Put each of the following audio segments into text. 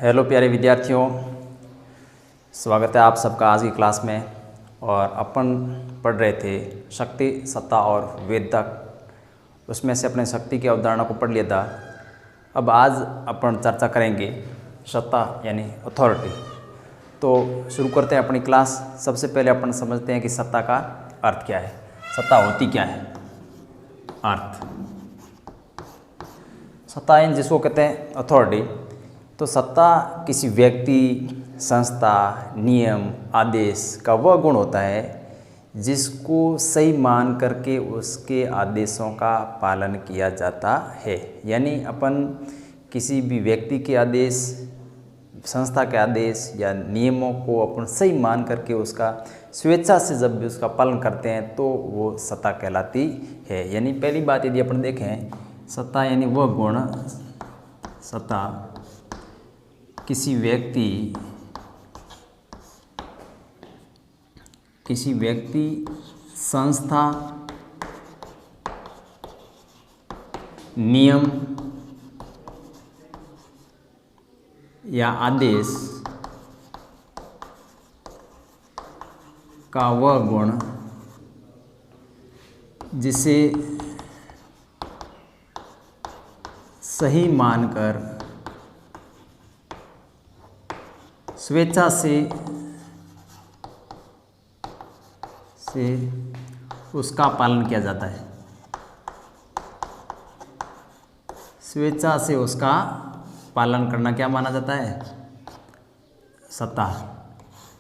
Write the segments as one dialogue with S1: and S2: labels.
S1: Hello प्यारे विद्यार्थियों, स्वागत है आप सबका आज की क्लास में। और अपन पढ़ रहे थे शक्ति, सत्ता और वेदता। उसमें से अपने शक्ति की अवधारणा को पढ़ लिया था। अब आज अपन चर्चा करेंगे सत्ता यानी अथॉरिटी। तो शुरू करते हैं अपनी क्लास। सबसे पहले अपन समझते हैं कि सत्ता का अर्थ क्या है, सत्ता होती क्या है। अर्थ सत्ता इन जिसको कहते हैं अथॉरिटी। तो सत्ता किसी व्यक्ति, संस्था, नियम, आदेश का वह गुण होता है जिसको सही मान करके उसके आदेशों का पालन किया जाता है। यानी अपन किसी भी व्यक्ति के आदेश, संस्था के आदेश या नियमों को अपन सही मान करके उसका स्वेच्छा से जब भी उसका पालन करते हैं तो वो सत्ता कहलाती है। यानी पहली बात यदि अपन देखें, सत्ता यानी वह गुण, सत्ता किसी व्यक्ति, संस्था, नियम या आदेश का वह गुण जिसे सही मानकर स्वेच्छा से उसका पालन किया जाता है। स्वेच्छा से उसका पालन करना क्या माना जाता है? सत्ता।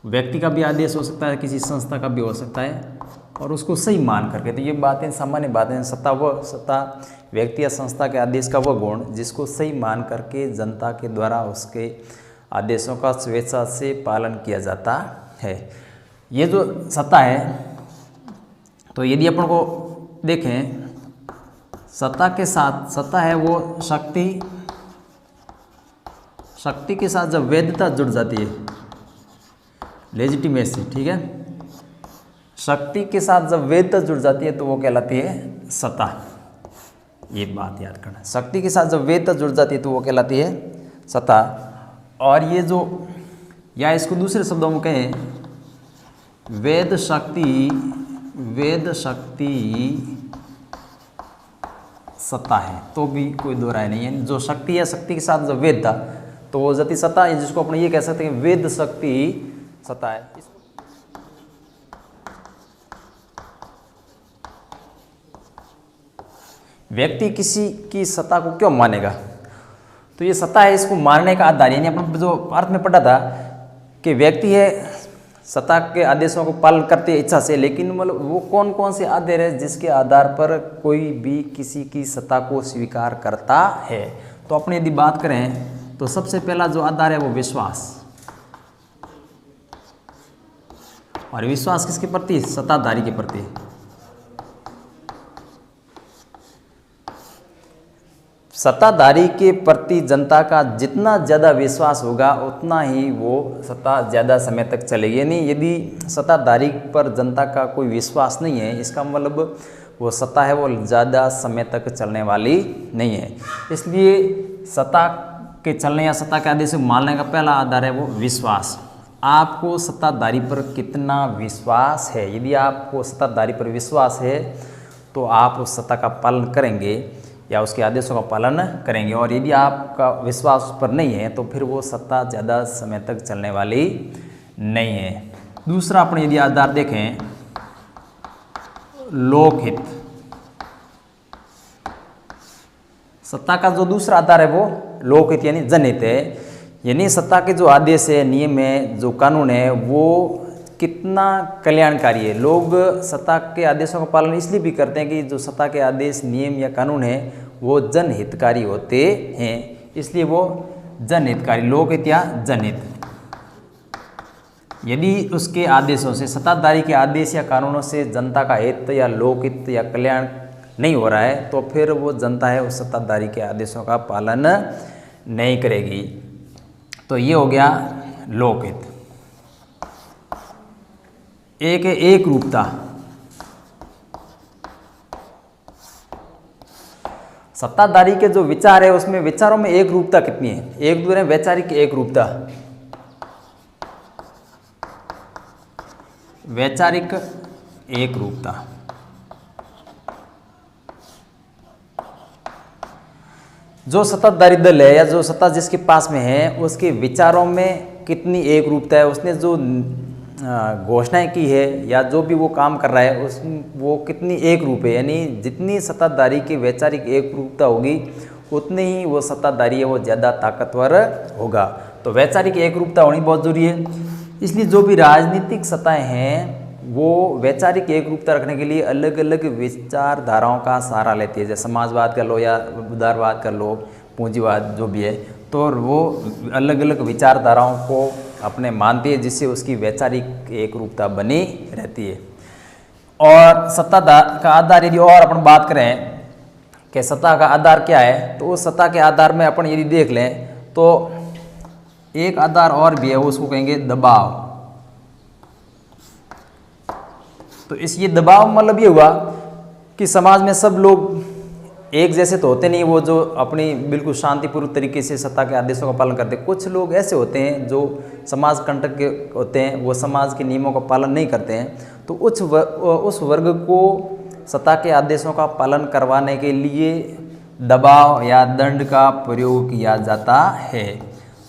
S1: व्यक्ति का भी आदेश हो सकता है, किसी संस्था का भी हो सकता है, और उसको सही मान करके। तो ये बातें सामान्य बातें हैं। सत्ता व्यक्ति या संस्था के आदेश का वह गुण जिसको सही मान करके जनता के द्वारा उसके आदेशों का स्वेच्छा से पालन किया जाता है। ये जो सत्ता है, तो यदि अपन को देखें, सत्ता के साथ सत्ता है वो शक्ति के साथ जब वैधता जुड़ जाती है, लेजिटिमेसी, ठीक है, शक्ति के साथ जब वैधता जुड़ जाती है तो वो कहलाती है सत्ता। ये बात याद करना, शक्ति के साथ जब वैधता जुड़ जाती है तो वो कहलाती है सत्ता। और ये जो, या इसको दूसरे शब्दों में कहें, वेद शक्ति सत्ता है, तो भी कोई दो राय नहीं है। जो शक्ति है, शक्ति के साथ जो वेद था तो वो जाति सत्ता है, जिसको अपने ये कह सकते हैं वेद शक्ति सत्ता है। व्यक्ति किसी की सत्ता को क्यों मानेगा? तो ये सत्ता है, इसको मानने का आधार, यानी अपन जो अर्थ में पढ़ा था कि व्यक्ति है, सत्ता के आदेशों को पालन करते हैं इच्छा से, लेकिन मतलब वो कौन कौन से आधार है जिसके आधार पर कोई भी किसी की सत्ता को स्वीकार करता है। तो अपने यदि बात करें तो सबसे पहला जो आधार है वो विश्वास। और विश्वास किसके प्रति? सत्ताधारी के प्रति। सत्ताधारी के प्रति जनता का जितना ज़्यादा विश्वास होगा उतना ही वो सत्ता ज़्यादा समय तक चलेगी। यानी यदि सत्ताधारी पर जनता का कोई विश्वास नहीं है, इसका मतलब वो सत्ता है वो ज़्यादा समय तक चलने वाली नहीं है। इसलिए सत्ता के चलने या सत्ता के आदेश को मानने का पहला आधार है वो विश्वास। आपको सत्ताधारी पर कितना विश्वास है? यदि आपको सत्ताधारी पर विश्वास है तो आप उस सत्ता का पालन करेंगे या उसके आदेशों का पालन करेंगे। और यदि आपका विश्वास उस पर नहीं है तो फिर वो सत्ता ज़्यादा समय तक चलने वाली नहीं है। दूसरा अपने यदि आधार देखें, लोकहित। सत्ता का जो दूसरा आधार है वो लोकहित यानी जनहित है। यानी सत्ता के जो आदेश है, नियम है, जो कानून है, वो कितना कल्याणकारी है। लोग सत्ता के आदेशों का पालन इसलिए भी करते हैं कि जो सत्ता के आदेश, नियम या कानून है वो जनहितकारी होते हैं, इसलिए वो जनहितकारी, लोकहित या जनहित। यदि उसके आदेशों से, सत्ताधारी के आदेश या कानूनों से जनता का हित या लोकहित या कल्याण नहीं हो रहा है तो फिर वो जनता है उस सत्ताधारी के आदेशों का पालन नहीं करेगी। तो ये हो गया लोकहित। एक है एक रूपता। सत्ताधारी के जो विचार है उसमें विचारों में एक रूपता कितनी है, एक दूसरे वैचारिक एक रूपता, वैचारिक एक रूपता। जो सत्ताधारी दल है या जो सत्ता जिसके पास में है उसके विचारों में कितनी एक रूपता है, उसने जो घोषणाएं की है या जो भी वो काम कर रहा है उस वो कितनी एक रूप है, यानी जितनी सत्ताधारी की वैचारिक एक रूपता होगी उतनी ही वो सत्ताधारी है वो ज़्यादा ताकतवर होगा। तो वैचारिक एक रूपता होनी बहुत जरूरी है। इसलिए जो भी राजनीतिक सत्ताएं हैं वो वैचारिक एक रूपता रखने के लिए अलग अलग विचारधाराओं का सहारा लेती है, जैसे समाजवाद कर लो या उदारवाद कर लो, पूंजीवाद जो भी है, तो वो अलग अलग विचारधाराओं को अपने मानती है जिससे उसकी वैचारिक एक रूपता बनी रहती है। और सत्ता का आधार यदि और अपन बात करें कि सत्ता का आधार क्या है, तो उस सत्ता के आधार में अपन यदि देख लें तो एक आधार और भी है, उसको कहेंगे दबाव। तो इस ये दबाव मतलब ये हुआ कि समाज में सब लोग एक जैसे तो होते नहीं, वो जो अपनी बिल्कुल शांतिपूर्वक तरीके से सत्ता के आदेशों का पालन करते हैं। कुछ लोग ऐसे होते हैं जो समाज कंटक के होते हैं, वो समाज के नियमों का पालन नहीं करते हैं। तो उस वर्ग को सत्ता के आदेशों का पालन करवाने के लिए दबाव या दंड का प्रयोग किया जाता है।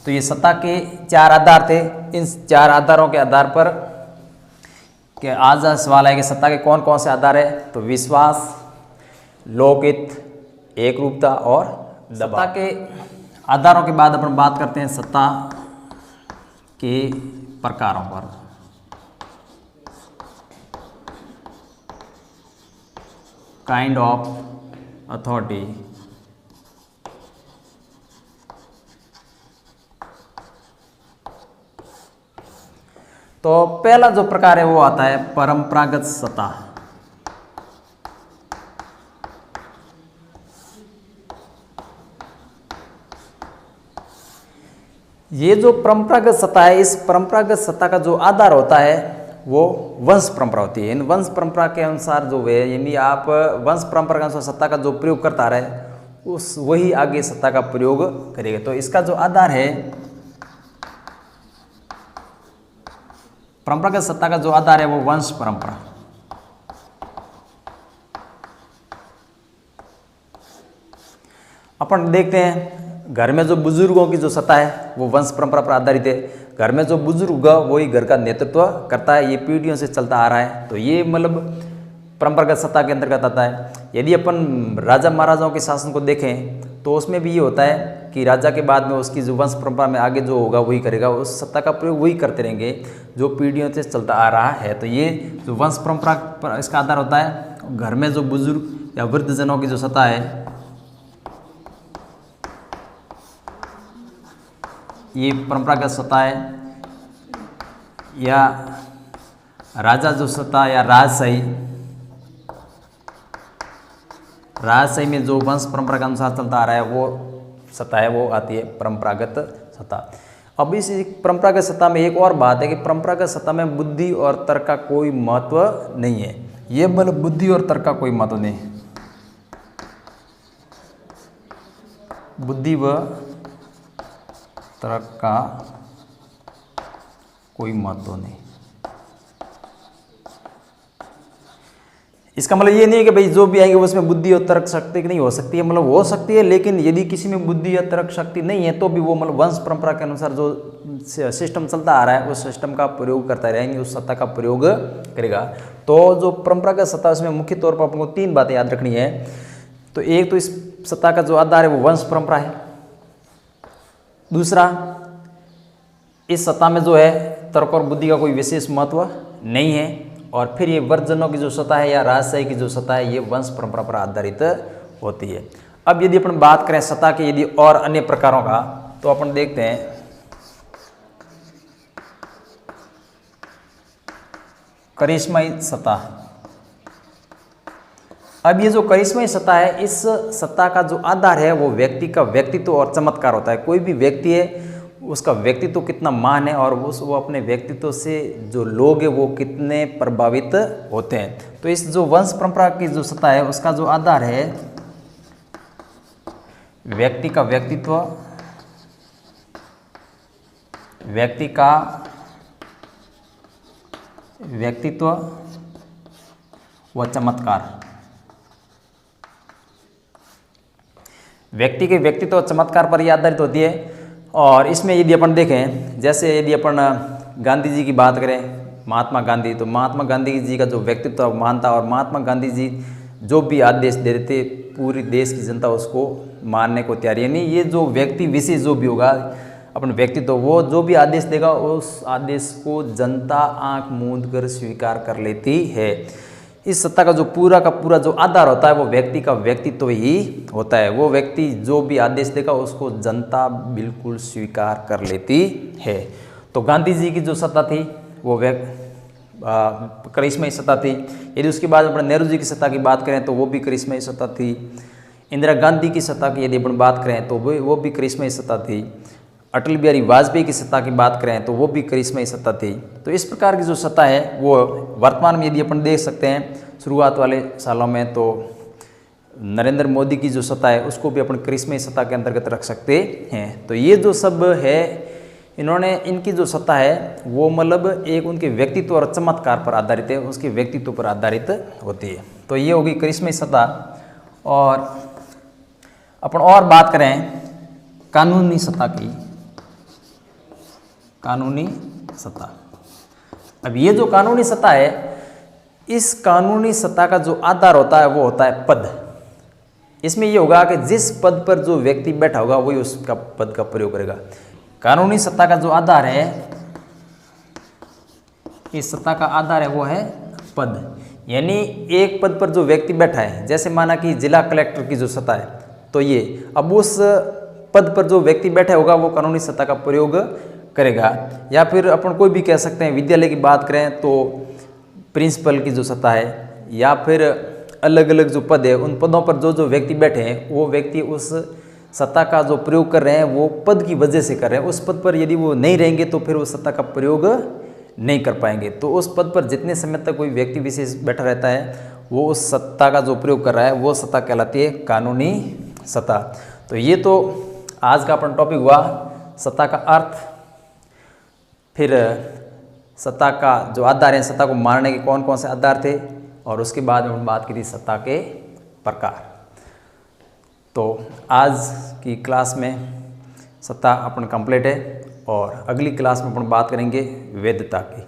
S1: तो ये सत्ता के चार आधार थे। इन चार आधारों के आधार पर कि आज सवाल है कि सत्ता के कौन कौन से आधार है, तो विश्वास, लोकहित, एक रूपता और दबाव। सत्ता के आधारों के बाद अपन बात करते हैं सत्ता के प्रकारों पर। Kind of authority. तो पहला जो प्रकार है वो आता है परंपरागत सत्ता। ये जो परंपरागत सत्ता है, इस परंपरागत सत्ता का जो आधार होता है वो वंश परंपरा होती है। इन वंश परंपरा के अनुसार जो है, यानी आप वंश परंपरा के अनुसार सत्ता का जो प्रयोग करता रहे उस वही आगे सत्ता का प्रयोग करेगा। तो इसका जो आधार है, परंपरागत सत्ता का जो आधार है वो वंश परंपरा। अपन देखते हैं घर में जो बुजुर्गों की जो सत्ता है वो वंश परंपरा पर आधारित है। घर में जो बुजुर्ग होगा वही घर का नेतृत्व करता है, ये पीढ़ियों से चलता आ रहा है। तो ये मतलब परंपरागत सत्ता के अंतर्गत आता है। यदि अपन राजा महाराजाओं के शासन को देखें तो उसमें भी ये होता है कि राजा के बाद में उसकी जो वंश परंपरा में आगे जो होगा वही करेगा, उस सत्ता का प्रयोग वही करते रहेंगे जो पीढ़ियों से चलता आ रहा है। तो ये जो वंश परंपरा पर इसका आधार होता है। घर में जो बुजुर्ग या वृद्धजनों की जो सत्ता है ये परंपरागत सत्ता है। या राजा जो सत्ता या राजशाही में जो वंश परंपरा के अनुसार चलता आ रहा है वो सत्ता है, वो आती है परंपरागत सत्ता। अब इस परंपरागत सत्ता में एक और बात है कि परंपरागत सत्ता में बुद्धि और तर्क का कोई महत्व नहीं है। ये मतलब बुद्धि और तर्क का कोई महत्व नहीं, बुद्धि व तर्क का कोई महत्व नहीं। इसका मतलब ये नहीं है कि भाई जो भी आएंगे उसमें बुद्धि और तर्क शक्ति नहीं हो सकती है, मतलब हो सकती है, लेकिन यदि किसी में बुद्धि या तर्क शक्ति नहीं है तो भी वो मतलब वंश परंपरा के अनुसार जो सिस्टम चलता आ रहा है उस सिस्टम का प्रयोग करता रहेंगे, उस सत्ता का प्रयोग करेगा। तो जो परंपरागत सत्ता है उसमें मुख्य तौर पर आपको तीन बातें याद रखनी है। तो एक तो इस सत्ता का जो आधार है वो वंश परंपरा है। दूसरा, इस सत्ता में जो है तर्क और बुद्धि का कोई विशेष महत्व नहीं है। और फिर ये वृद्धजनों की जो सत्ता है या राजशाही की जो सत्ता है ये वंश परंपरा पर आधारित होती है। अब यदि अपन बात करें सत्ता के यदि और अन्य प्रकारों का तो अपन देखते हैं करिश्माई सत्ता। अब ये जो करिश्माई सत्ता है, इस सत्ता का जो आधार है वो व्यक्ति का व्यक्तित्व और चमत्कार होता है। कोई भी व्यक्ति है उसका व्यक्तित्व कितना महान है और वो अपने व्यक्तित्व से जो लोग हैं वो कितने प्रभावित होते हैं। तो इस जो वंश परंपरा की जो सत्ता है उसका जो आधार है व्यक्ति का व्यक्तित्व, व्यक्ति का व्यक्तित्व व चमत्कार। व्यक्ति के व्यक्तित्व और चमत्कार पर यह आधारित होती है। और इसमें यदि अपन देखें, जैसे यदि अपन गांधी जी की बात करें, महात्मा गांधी, तो महात्मा गांधी जी का जो व्यक्तित्व महान था, और महात्मा गांधी जी जो भी आदेश दे देते पूरी देश की जनता उसको मानने को तैयार है। यानी ये जो व्यक्ति विशेष जो भी होगा अपन व्यक्तित्व, वो जो भी आदेश देगा उस आदेश को जनता आंख मूंद कर स्वीकार कर लेती है। इस सत्ता का जो पूरा का पूरा जो आधार होता है वो व्यक्ति का व्यक्तित्व ही होता है। वो व्यक्ति जो भी आदेश देगा उसको जनता बिल्कुल स्वीकार कर लेती है। तो गांधी जी की जो सत्ता थी वो करिश्माई सत्ता थी। यदि उसके बाद अपन नेहरू जी की सत्ता की बात करें तो वो भी करिश्माई सत्ता थी। इंदिरा गांधी की सत्ता की यदि अपन बात करें तो वो भी करिश्माई सत्ता थी। अटल बिहारी वाजपेयी की सत्ता की बात करें तो वो भी करिश्माई सत्ता थी। तो इस प्रकार की जो सत्ता है वो वर्तमान में यदि अपन देख सकते हैं शुरुआत वाले सालों में, तो नरेंद्र मोदी की जो सत्ता है उसको भी अपन करिश्माई सत्ता के अंतर्गत रख सकते हैं। तो ये जो सब है, इन्होंने इनकी जो सत्ता है वो मतलब एक उनके व्यक्तित्व और चमत्कार पर आधारित है, उसके व्यक्तित्व पर आधारित होती है। तो ये होगी करिश्माई सत्ता। और अपन और बात करें कानूनी सत्ता की, कानूनी सत्ता। अब ये जो कानूनी सत्ता है, इस कानूनी सत्ता का जो आधार होता है वो होता है पद। इसमें ये होगा कि जिस पद पर जो व्यक्ति बैठा होगा वही उसका पद का प्रयोग करेगा। कानूनी सत्ता का जो आधार है, इस सत्ता का आधार है वो है पद। यानी एक पद पर जो व्यक्ति बैठा है, जैसे माना कि जिला कलेक्टर की जो सत्ता है, तो ये अब उस पद पर जो व्यक्ति बैठा होगा वो कानूनी सत्ता का प्रयोग करेगा। या फिर अपन कोई भी कह सकते हैं, विद्यालय की बात करें तो प्रिंसिपल की जो सत्ता है, या फिर अलग अलग जो पद है उन पदों पर जो जो व्यक्ति बैठे हैं वो व्यक्ति उस सत्ता का जो प्रयोग कर रहे हैं वो पद की वजह से कर रहे हैं। उस पद पर यदि वो नहीं रहेंगे तो फिर उस सत्ता का प्रयोग नहीं कर पाएंगे। तो उस पद पर जितने समय तक कोई व्यक्ति विशेष बैठा रहता है वो उस सत्ता का जो प्रयोग कर रहा है वो सत्ता कहलाती है कानूनी सत्ता। तो ये तो आज का अपन टॉपिक हुआ सत्ता का अर्थ, फिर सत्ता का जो आधार है, सत्ता को मानने के कौन कौन से आधार थे, और उसके बाद हम बात की थी सत्ता के प्रकार। तो आज की क्लास में सत्ता अपन कंप्लीट है, और अगली क्लास में अपन बात करेंगे वैधता की।